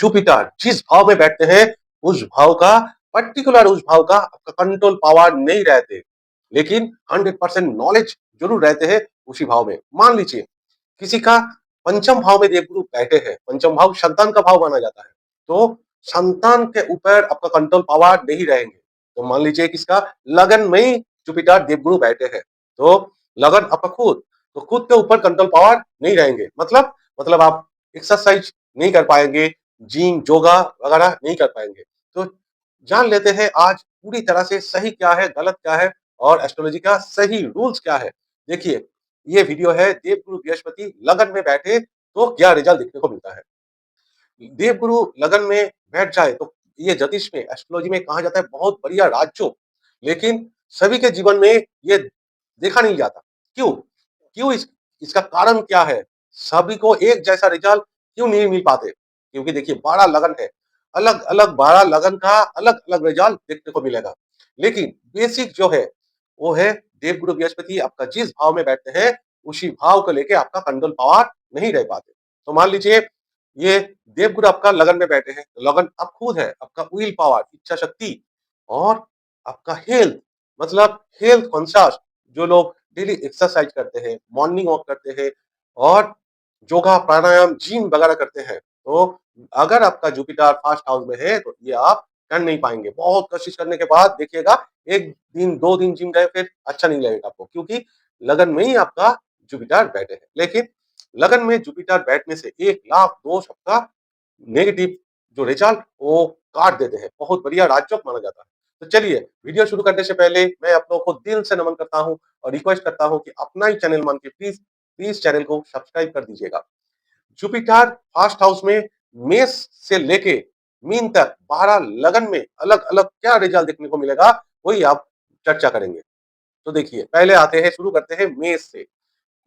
Jupiter जिस भाव में बैठते हैं उस भाव का उस भाव का आपका कंट्रोल पावर नहीं रहते, लेकिन 100% नॉलेज जरूर रहते हैं उसी भाव में। मान लीजिए किसी का पंचम भाव में देवगुरु बैठे हैं, पंचम भाव संतान का भाव माना जाता है, तो संतान के ऊपर आपका कंट्रोल पावर नहीं रहेंगे। तो मान लीजिए किसका लगन में ही जुपिटर देवगुरु बैठे हैं, तो लगन आपका खुद, तो खुद के ऊपर कंट्रोल पावर नहीं रहेंगे। मतलब आप एक्सरसाइज नहीं कर पाएंगे, जिम योगा वगैरह नहीं कर पाएंगे। तो जान लेते हैं आज पूरी तरह से सही क्या है, गलत क्या है और एस्ट्रोलॉजी का सही रूल्स क्या है। देखिए ये वीडियो है देवगुरु बृहस्पति लगन में बैठे तो क्या रिजल्ट देखने को मिलता है। देवगुरु लगन में बैठ जाए तो ये ज्योतिष में एस्ट्रोलॉजी में कहा जाता है बहुत बढ़िया राजयोग, लेकिन सभी के जीवन में ये देखा नहीं जाता। क्यों? क्यों इसका कारण क्या है? सभी को एक जैसा रिजल्ट क्यों नहीं मिल पाते? क्योंकि देखिए 12 लगन है, अलग-अलग 12 लगन का अलग-अलग रिजल्ट देखने को मिलेगा। लेकिन बेसिक जो है वो है देवगुरु बृहस्पति आपका जिस भाव में बैठते हैं उसी भाव को लेके आपका कंट्रोल पावर नहीं रह पाते। तो मान लीजिए ये देवगुरु आपका लगन में बैठे हैं, लगन आप खुद है, आपका विल पावर, इच्छा शक्ति और आपका हेल्थ, मतलब हेल्थ कॉन्शियस जो लोग डेली एक्सरसाइज करते हैं, मॉर्निंग वॉक करते हैं और योगा प्राणायाम जिम वगैरह करते हैं, तो अगर आपका जुपिटर फर्स्ट हाउस में है तो ये आप कर नहीं पाएंगे। बहुत कोशिश करने के बाद देखिएगा एक दिन 2 दिन जिम गए फिर अच्छा नहीं लगेगा आपको, क्योंकि लगन में ही आपका जुपिटर बैठे हैं। लेकिन लगन में जुपिटर बैठने से 1 लाख दोष आपका नेगेटिव जो रिजल्ट वो काट देते हैं, बहुत बढ़िया राजयोग माना जाता है। तो चलिए वीडियो शुरू करने से पहले मैं आप लोगों को दिल से नमन करता हूं और रिक्वेस्ट करता हूं कि अपना ही चैनल मान के प्लीज प्लीज चैनल को सब्सक्राइब कर दीजिएगा। जुपिटर फर्स्ट हाउस में मेष से लेके मीन तक 12 लगन में अलग अलग क्या रिजल्ट देखने को मिलेगा वही आप चर्चा करेंगे। तो देखिए पहले आते हैं, शुरू करते हैं मेष से।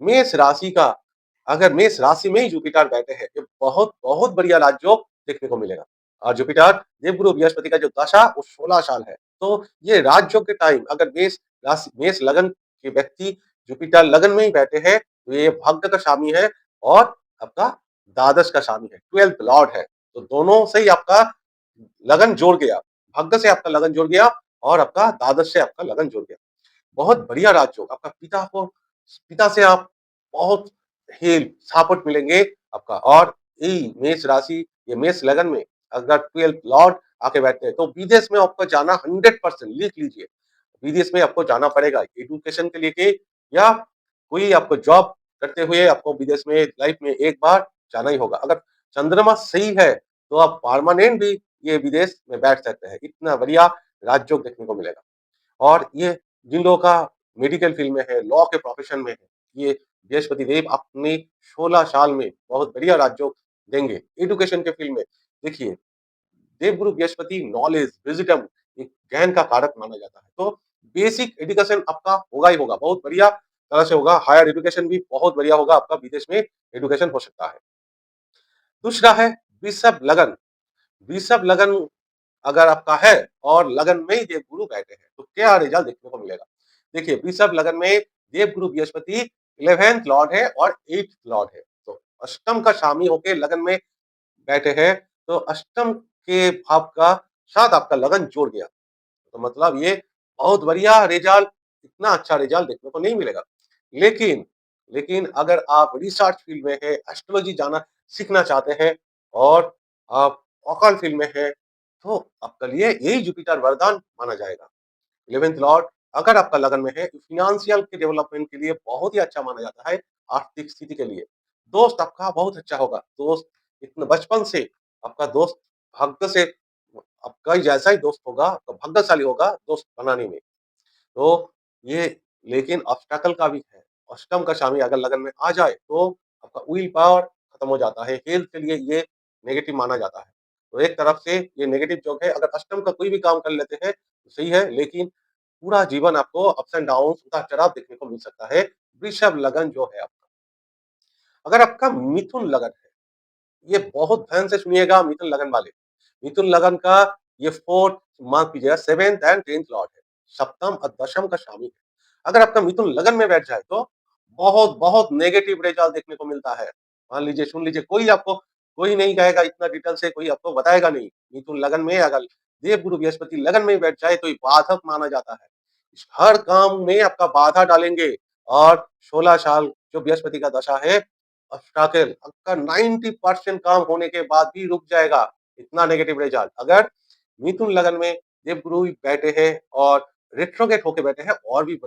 मेष राशि का अगर मेष राशि में ही जुपिटर बैठे हैं, ये बहुत बहुत बढ़िया राजयोग देखने को मिलेगा। और जुपिटर देवगुरु बृहस्पति का जो दशा वो 16 साल है, तो ये राजयोग के टाइम अगर मेष राशि मेष लगन के व्यक्ति जुपिटर लगन में ही बैठे हैं तो ये भाग्य का स्वामी है और आपका द्वादश का स्वामी है, 12th लॉर्ड है। तो दोनों से ही आपका लगन जोड़ गया, भाग्य से आपका लगन जोड़ गया और आपका द्वादश से आपका लगन जोड़ गया। बहुत बढ़िया राजयोग, आपका पिता से आप बहुत हेल्प सपोर्ट मिलेंगे आपका। और यही मेष राशि ये मेष लगन में अगर 12th लॉर्ड आके बैठते हैं तो विदेश में आपको जाना 100% लिख लीजिए, विदेश में आपको जाना पड़ेगा एजुकेशन के लिए या कोई आपको जॉब करते हुए आपको विदेश में लाइफ में एक बार जाना ही होगा। अगर चंद्रमा सही है तो आप परमानेंट भी ये विदेश में बैठ सकते हैं, इतना बढ़िया राजयोग देखने को मिलेगा। और ये जिन लोगों का मेडिकल फील्ड में है, लॉ के प्रोफेशन में है, ये बृहस्पति देव अपने 16 साल में बहुत बढ़िया राजयोग देंगे। एजुकेशन के फील्ड में देखिए देवगुरु बृहस्पति नॉलेज, विजडम, एक ज्ञान का कारक माना जाता है। तो बेसिक एजुकेशन आपका होगा ही होगा, बहुत बढ़िया तरह से होगा। हायर एजुकेशन भी बहुत बढ़िया होगा आपका, विदेश में एजुकेशन हो सकता है। दूसरा है वृषभ लगन। वृषभ लगन अगर आपका है और लगन में ही देवगुरु बैठे हैं तो क्या रिजल्ट देखने को मिलेगा। देखिए वृषभ लगन में देवगुरु बृहस्पति 11th लॉर्ड है और 8th लॉर्ड है, तो अष्टम का स्वामी होके लगन में बैठे हैं, तो अष्टम के भाव का साथ आपका लगन जोड़ गया, तो मतलब ये बहुत बढ़िया रिजल्ट, इतना अच्छा रिजल्ट देखने को नहीं मिलेगा। लेकिन लेकिन अगर आप रिसर्च फील्ड में है, एस्ट्रोलॉजी जाना सीखना चाहते हैं और आप ऑकल्ट फील्ड में है तो आपके लिए यही जुपिटर वरदान माना जाएगा। 11th लॉर्ड अगर आपका लगन में है फिनेंशियल के डेवलपमेंट के लिए बहुत ही अच्छा माना जाता है, आर्थिक स्थिति के लिए। दोस्त आपका बहुत अच्छा होगा, दोस्त इतना बचपन से आपका दोस्त भाग्य से आपका ही जैसा ही दोस्त होगा, आपका भाग्यशाली होगा दोस्त बनाने में। तो ये लेकिन ऑब्स्टेकल का भी है, अष्टम का स्वामी अगर लगन में आ जाए तो आपका विल पावर खत्म हो जाता है, हेल्थ के लिए ये नेगेटिव माना जाता है। तो एक तरफ से ये नेगेटिव जो है, अगर अष्टम का कोई भी काम कर लेते हैं तो सही है, लेकिन पूरा जीवन आपको अप्स एंड डाउन उतार-चढ़ाव देखने को मिल सकता है। वृषभ लगन जो है आपका, अगर आपका मिथुन लगन है, ये बहुत ध्यान से सुनिएगा मिथुन लगन वाले। मिथुन लगन का ये 4th मार्क कीजिएगा, 7th एंड 10th लॉर्ड है, सप्तम और दशम का स्वामी है। अगर आपका मिथुन लगन में बैठ जाए तो बहुत बहुत नेगेटिव रिजल्ट देखने को मिलता है। मान लीजिए सुन लीजिए कोई आपको कोई नहीं कहेगा इतना डिटेल से, कोई आपको बताएगा नहीं। मिथुन लगन में अगर देवगुरु बृहस्पति लगन में बैठ जाए तो ये बाधक माना जाता है। हर काम में आपका बाधा डालेंगे और 16 साल जो बृहस्पति का दशा है, अस्ट्राकेल आपका 90% काम होने के बाद भी रुक जाएगा। इतना नेगेटिव रिजल्ट। अगर मिथुन लगन में देवगुरु बैठे हैं और रेट्रोगेट होके बैठे हैं, और भी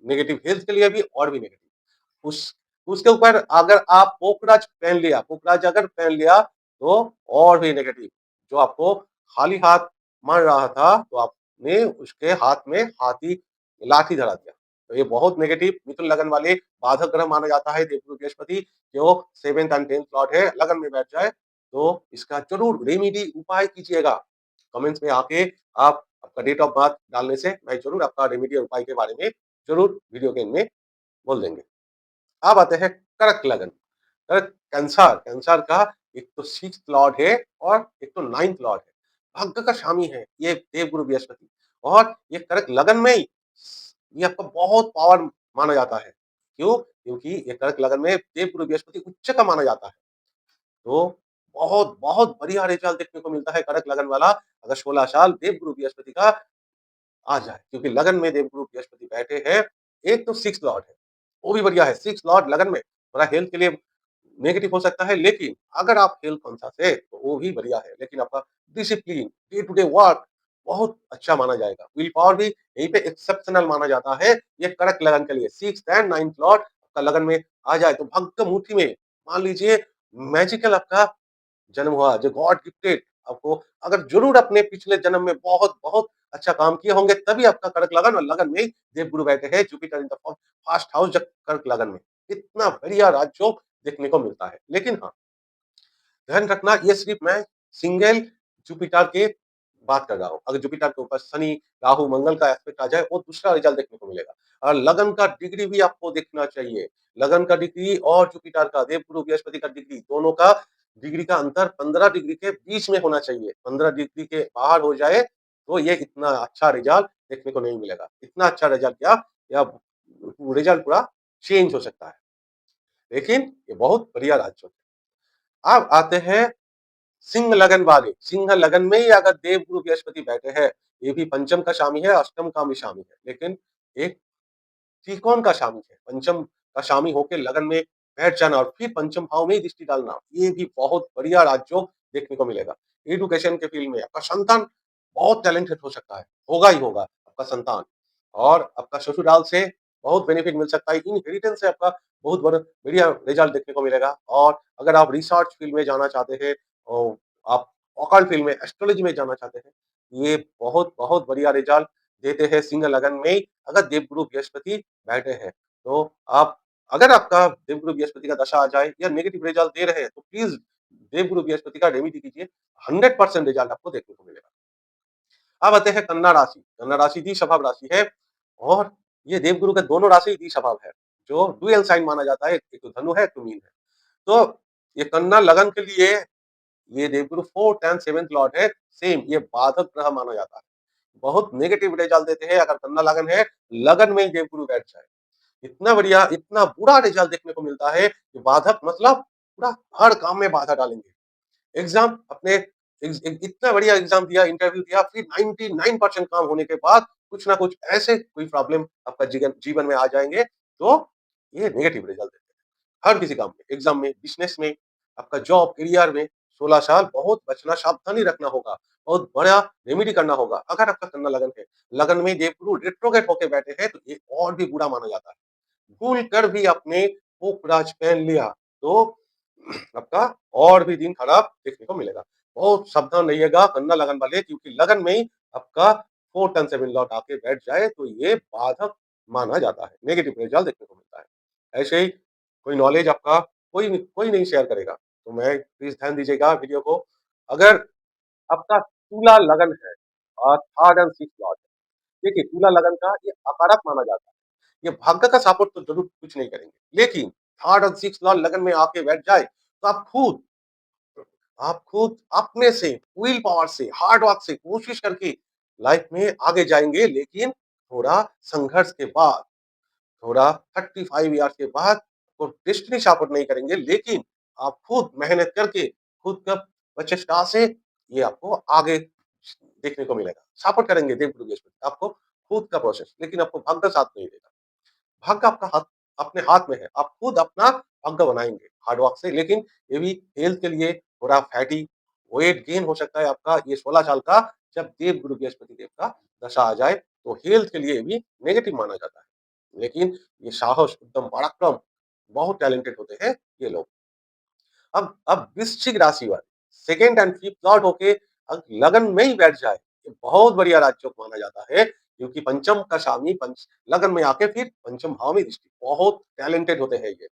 नेगेटिव, हेल्थ के लिए भी और भी नेगेटिव। उस उसके ऊपर अगर आप पोखराज पहन लिया, पोखराज अगर पहन लिया तो और भी नेगेटिव। जो आपको खाली हाथ मार रहा था तो आपने उसके हाथ में हाथी लाठी धरा दिया। तो ये बहुत नेगेटिव मिथुन लगन वाले बाधक ग्रह माना जाता है देवगुरु बृहस्पति, जो 7th एंड 10th लॉर्ड है, लगन में बैठ जाए तो इसका जरूर रेमेडी उपाय कीजिएगा। कमेंट्स में आके आप आपका डेट ऑफ बर्थ डालने से मैं जरूर आपका रेमेडी और उपाय के बारे में जरूर वीडियो के एंड में बोल देंगे। अब आते हैं कर्क लगन। कर्क कैंसर, कैंसर का एक तो 6th लॉर्ड है और एक तो 9th लॉर्ड है। भाग्य का स्वामी है ये देवगुरु बृहस्पति, और ये कर्क लगन में ही ये आपका बहुत पावर माना जाता है। क्यों? क्योंकि ये कर्क लगन में देवगुरु बृहस्पति उच्च का माना जाता है। तो बहुत बहुत बढ़िया रिजल्ट देखने को मिलता है कर्क लगन वाला अगर 16 साल देवगुरु बृहस्पति का आ जाए, क्योंकि लगन में देवगुरु बृहस्पति बैठे हैं। एक तो 6th लॉर्ड है, वो भी बढ़िया है। 6th लॉर्ड लगन में थोड़ा हेल्थ के लिए नेगेटिव हो सकता है, लेकिन अगर आप हेल्थ कॉन्शियस है तो वो भी बढ़िया है। लेकिन आपका discipline, day to day work बहुत अच्छा माना जाएगा। विल पावर भी यहीं पे एक्सेप्शनल माना जाता है। ये कर्क लगन के लिए 6th एंड 9th लॉर्ड आपका लगन में आ जाए तो भाग्य मुट्ठी में, मान लीजिए मैजिकल आपका जन्म हुआ, जो गॉड गिफ्टेड आपको, अगर जरूर अपने पिछले जन्म में बहुत बहुत अच्छा काम किए होंगे तभी आपका कर्क लगन, और लगन में ही देवगुरु बैठे हैं Jupiter in the first house कर्क लगन में। इतना बढ़िया राजयोग देखने को मिलता है। लेकिन हाँ, ध्यान रखना ये सिर्फ मैं सिंगल जुपिटर के बात कर रहा हूँ। अगर जुपिटर के ऊपर शनि, राहु, मंगल का एस्पेक्ट आ जाए वो दूसरा रिजल्ट देखने को मिलेगा। और लगन का डिग्री भी आपको देखना चाहिए। लगन का डिग्री और जुपिटर का, देवगुरु बृहस्पति का डिग्री, दोनों का डिग्री का अंतर 15 डिग्री के बीच में होना चाहिए। 15 डिग्री के बाहर हो जाए तो ये इतना अच्छा रिजल्ट देखने को नहीं मिलेगा। इतना अच्छा रिजल्ट क्या, या रिजल्ट पूरा चेंज हो सकता है। लेकिन ये बहुत बढ़िया राज्य है। अब आते हैं सिंह लगन वाले। सिंह लगन में ही अगर देवगुरु बृहस्पति बैठे हैं, ये भी पंचम का स्वामी है, अष्टम का भी स्वामी है, लेकिन एक त्रिकोण का स्वामी है। पंचम का स्वामी होके लगन में बैठ जाना और फिर पंचम भाव में ही दृष्टि डालना, ये भी बहुत बढ़िया राजयोग देखने को मिलेगा। एजुकेशन के फील्ड में आपका संतान बहुत टैलेंटेड हो सकता है, होगा ही होगा आपका संतान, और आपका ससुराल से बहुत बेनिफिट मिल सकता है। इनहेरिटेंस से आपका बहुत बड़ा बढ़िया रिजल्ट देखने को मिलेगा। और अगर आप रिसर्च फील्ड में जाना चाहते हैं और आप ऑकल्ट फील्ड में, एस्ट्रोलॉजी में जाना चाहते हैं, ये बहुत बहुत बढ़िया रिजल्ट देते हैं सिंह लगन में ही अगर देवगुरु बृहस्पति बैठे हैं। तो आप, अगर आपका देवगुरु बृहस्पति का दशा आ जाए या नेगेटिव रिजल्ट दे रहे हैं तो प्लीज देवगुरु बृहस्पति का रेमेडी कीजिए, 100% रिजल्ट आपको देखने को मिलेगा। अब आते हैं कन्या राशि। कन्या राशि द्विस्वभाव राशि है, और ये देवगुरु के दोनों राशि द्विस्वभाव है, जो डुअल साइन माना जाता है। एक तो धनु है, एक तो मीन है। तो ये कन्या लगन के लिए ये देवगुरु 4th एंड 7th लॉर्ड है, सेम ये बाधक ग्रह माना जाता है। बहुत नेगेटिव रिजल्ट देते हैं अगर कन्या लगन है, लगन में ही देवगुरु बैठ जाए। इतना बढ़िया, इतना बुरा रिजल्ट देखने को मिलता है कि बाधक मतलब पूरा हर काम में बाधा डालेंगे। एग्जाम अपने इतना बढ़िया एग्जाम दिया, इंटरव्यू दिया, फिर 99% काम होने के बाद कुछ ना कुछ ऐसे कोई प्रॉब्लम आपका जीवन जीवन में आ जाएंगे, तो ये नेगेटिव रिजल्ट देते हैं हर किसी काम में, एग्जाम में, बिजनेस में, आपका जॉब करियर में। 16 साल बहुत बचना, सावधानी रखना होगा, बहुत बड़ा रेमेडी करना होगा। अगर आपका कन्या लगन है, लगन में देवगुरु रेट्रोगेट होकर बैठे हैं तो ये और भी बुरा माना जाता है। भूल कर भी आपने पोखराज पहन लिया तो आपका और भी दिन खराब देखने को मिलेगा। बहुत सावधान रहिएगा कन्या लगन वाले, क्योंकि लगन में ही आपका 4th एंड 7th लॉर्ड आके बैठ जाए तो ये बाधक माना जाता है, नेगेटिव रिजल्ट देखने को मिलता है। ऐसे ही कोई नॉलेज आपका कोई नहीं शेयर करेगा, तो मैं प्लीज ध्यान दीजिएगा वीडियो को। अगर आपका तुला लगन है और 3rd एंड 6th लॉर्ड, देखिए तुला लगन का ये अकारक माना जाता है। ये भाग्य का सपोर्ट तो जरूर कुछ नहीं करेंगे, लेकिन 3rd और 6th लॉर्ड लगन में आके बैठ जाए तो आप खुद अपने से, विल पावर से, हार्ड वर्क से कोशिश करके लाइफ में आगे जाएंगे। लेकिन थोड़ा संघर्ष के बाद, थोड़ा 35 इयर्स के बाद, तो डेस्टिनी सपोर्ट नहीं करेंगे, लेकिन आप खुद मेहनत करके खुद का प्रचेष्टा से ये आपको आगे देखने को मिलेगा। सपोर्ट करेंगे देवगुरु बृहस्पति आपको खुद का प्रोसेस, लेकिन आपको भाग्य साथ नहीं देगा। भाग्य आपका हाथ अपने हाथ में है। आप खुद अपना भाग्य बनाएँगे हार्ड वर्क से, लेकिन ये भी हेल्थ के लिए थोड़ा फैटी वेट गेन हो सकता है आपका ये 16 साल का जब देवगुरु बृहस्पति देव का दशा आ जाए, तो हेल्थ के लिए भी नेगेटिव माना जाता है। लेकिन ये साहस, उद्यम, पराक्रम, बहुत टैलेंटेड होते हैं ये लोग। अब वृश्चिक राशि वाले सेकंड एंड फिफ्थ लॉर्ड होके लगन में ही बैठ जाए, ये बहुत बढ़िया राजयोग माना जाता है, क्योंकि पंचम का स्वामी पंच लगन में आके फिर पंचम भाव में दृष्टि, बहुत टैलेंटेड होते हैं ये,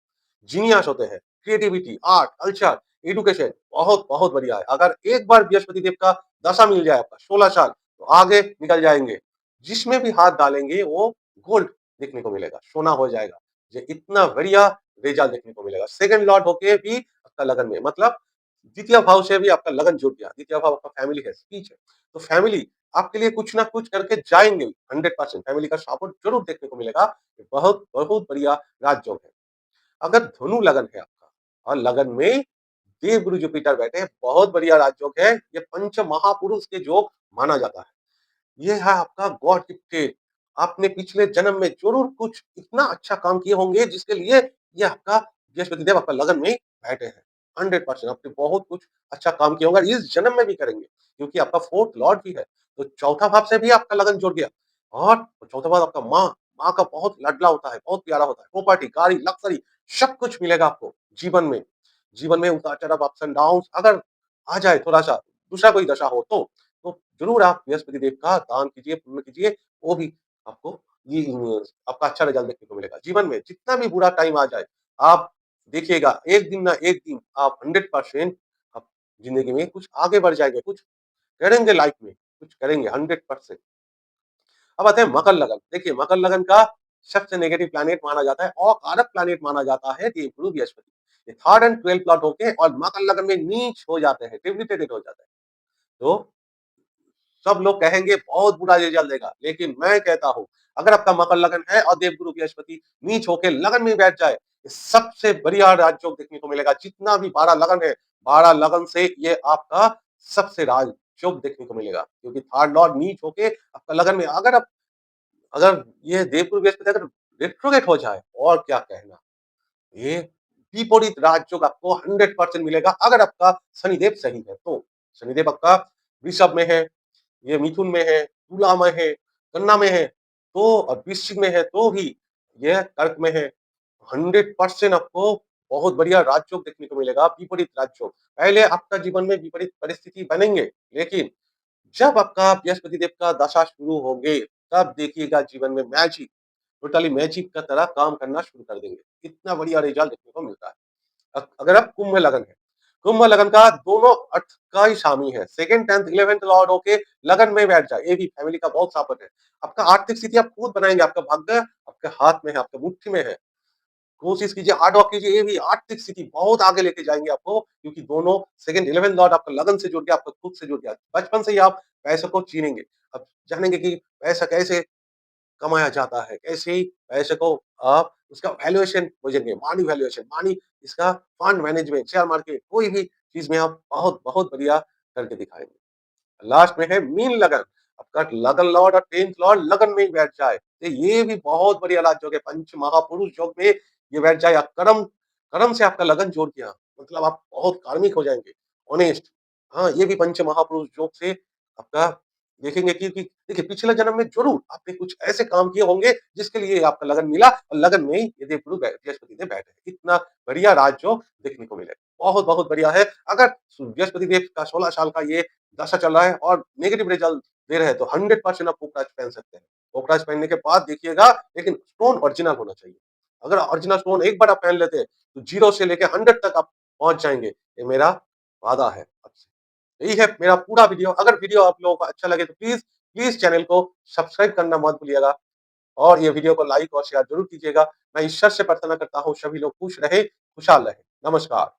जीनियस होते हैं, क्रिएटिविटी, आर्ट, कल्चर, एजुकेशन, बहुत बहुत बढ़िया है। अगर एक बार बृहस्पति देव का दशा मिल जाए आपका 16 साल, तो आगे निकल जाएंगे। जिसमें भी हाथ डालेंगे वो गोल्ड देखने को मिलेगा, सोना हो जाएगा। ये इतना बढ़िया रिजल्ट देखने को मिलेगा। सेकंड लॉर्ड होके भी आपका लगन में, मतलब द्वितीय भाव से भी आपका लगन जुड़ गया। द्वितीय भाव आपका फैमिली है, स्पीच है, तो फैमिली आपके लिए कुछ ना कुछ करके जाएंगे। 100% फैमिली का सपोर्ट जरूर देखने को मिलेगा। बहुत बहुत बढ़िया राजयोग है। अगर धनु लगन है आपका और लगन में देवगुरु जुपिटर बैठे हैं, बहुत बढ़िया राजयोग है। ये पंच महापुरुष के योग माना जाता है। ये है आपका गॉड गिफ्टेड। आपने पिछले जन्म में जरूर कुछ इतना अच्छा काम किए होंगे, जिसके लिए ये आपका बृहस्पति देव आपका लगन में बैठे हैं। 100% आपने बहुत कुछ अच्छा काम किया होगा, इस जन्म में भी करेंगे, क्योंकि आपका फोर्थ लॉर्ड भी है। तो चौथा भाव से भी आपका लगन जुड़ गया। और चौथा भाव आपका माँ, माँ का बहुत लाडला होता है, बहुत प्यारा होता है। प्रॉपर्टी, गाड़ी, लग्जरी, सब कुछ मिलेगा आपको जीवन में। जीवन में उतार चढ़ाव, अप्स एंड डाउन अगर आ जाए, थोड़ा सा दूसरा कोई दशा हो, तो जरूर आप बृहस्पति देव का दान कीजिए, पुण्य कीजिए, वो भी आपको ये आपका अच्छा रिजल्ट देखने को मिलेगा। जीवन में जितना भी बुरा टाइम आ जाए, आप देखिएगा एक दिन ना एक दिन आप 100% आप जिंदगी में कुछ आगे बढ़ जाएंगे, कुछ करेंगे लाइफ में, कुछ करेंगे 100%। अब आते हैं मकर लगन। देखिए मकर लगन का सबसे नेगेटिव प्लैनेट माना जाता है और कारक प्लैनेट माना जाता है देवगुरु बृहस्पति। ये थर्ड एंड 12th प्लॉट होके और मकर लगन में नीच हो जाते हैं, डेबिलिटेटेड हो जाते हैं। तो सब लोग कहेंगे बहुत बुरा रिजल्ट देगा, लेकिन मैं कहता हूं अगर आपका मकर लगन है और देवगुरु बृहस्पति नीच होकर लगन में बैठ जाए, सबसे बढ़िया राजयोग देखने को मिलेगा। जितना भी 12 लगन है, 12 लगन से ये आपका सबसे राजयोग देखने को मिलेगा, क्योंकि थर्ड लॉर्ड नीच होके आपका लगन में, अगर ये देवगुरु बृहस्पति अगर रेट्रोगेट हो जाए, और क्या कहना, ये विपरीत राजयोग आपको 100% मिलेगा। अगर आपका शनिदेव सही है तो शनिदेव आपका वृषभ में है, ये मिथुन में है, तुला में है, कन्या में है, तो और वृश्चिक में है, तो भी ये कर्क में है। 100% आपको बहुत बढ़िया राजयोग देखने को मिलेगा, विपरीत राजयोग। पहले आपका जीवन में विपरीत परिस्थिति बनेंगे, लेकिन जब आपका बृहस्पति देव का दशा शुरू होंगे, तब देखिएगा जीवन में मैजिक, टोटली मैजिक का तरह काम करना शुरू कर देंगे। इतना बढ़िया रिजल्ट देखने को मिलता है। अगर आप कुंभ लगन है, कुंभ लगन का दोनों अर्थ का ही स्वामी है। सेकंड 10th 11th लॉर्ड होके लगन में बैठ जाए, ये भी फैमिली का बहुत सपोर्ट है। आपका आर्थिक स्थिति आप खुद बनाएंगे, आपका भाग्य आपके हाथ में है, आपके मुट्ठी में है। कोशिश कीजिए, हार्ड वर्क कीजिए, ये भी आर्थिक स्थिति बहुत आगे लेके जाएंगे आपको, क्योंकि दोनों सेकंड 11th लॉर्ड आपका लगन से जुड़ गया, आपका खुद से जुड़ गया। बचपन से ही आप पैसे को चीनेंगे, अब जानेंगे कि पैसा कैसे कमाया जाता है, कैसे ही पैसे को आप उसका वैल्यूएशन खोजेंगे, मनी वैल्यूएशन, मनी इसका फंड मैनेजमेंट, शेयर मार्केट, कोई भी चीज में आप बहुत बहुत बढ़िया करके दिखाएंगे। लास्ट में है मीन लगन। आपका लगन लॉर्ड और 10th लॉर्ड लगन में ही बैठ जाए, तो ये भी बहुत बढ़िया राजयोग है। पंच महापुरुष योग में ये बैठ जाए। कर्म कर्म से आपका लगन जोड़ गया, मतलब आप बहुत कार्मिक हो जाएंगे, ऑनेस्ट। हाँ, ये भी पंच महापुरुष योग से आपका देखेंगे कि देखिए पिछले जन्म में जरूर आपने कुछ ऐसे काम किए होंगे, जिसके लिए आपका लगन मिला, और लगन में ही ये देवगुरु बृहस्पति देव बैठे। इतना बढ़िया राजयोग देखने को मिले, बहुत बहुत बढ़िया है। अगर बृहस्पति देव का 16 साल का ये दशा चल रहा है और नेगेटिव रिजल्ट दे रहे हैं, तो 100% आप पोकराज पहन सकते हैं। पोकराज पहनने के बाद देखिएगा, लेकिन स्टोन ओरिजिनल होना चाहिए। अगर ओरिजिनल स्टोन एक बार आप पहन लेते हैं, तो 0 से लेके 100 तक आप पहुंच जाएंगे। ये मेरा वादा है आपसे। यही है मेरा पूरा वीडियो। अगर वीडियो आप लोगों को अच्छा लगे, तो प्लीज प्लीज चैनल को सब्सक्राइब करना मत भूलिएगा, और ये वीडियो को लाइक और शेयर जरूर कीजिएगा। मैं ईश्वर से प्रार्थना करता हूँ सभी लोग खुश रहे, खुशहाल रहे। नमस्कार।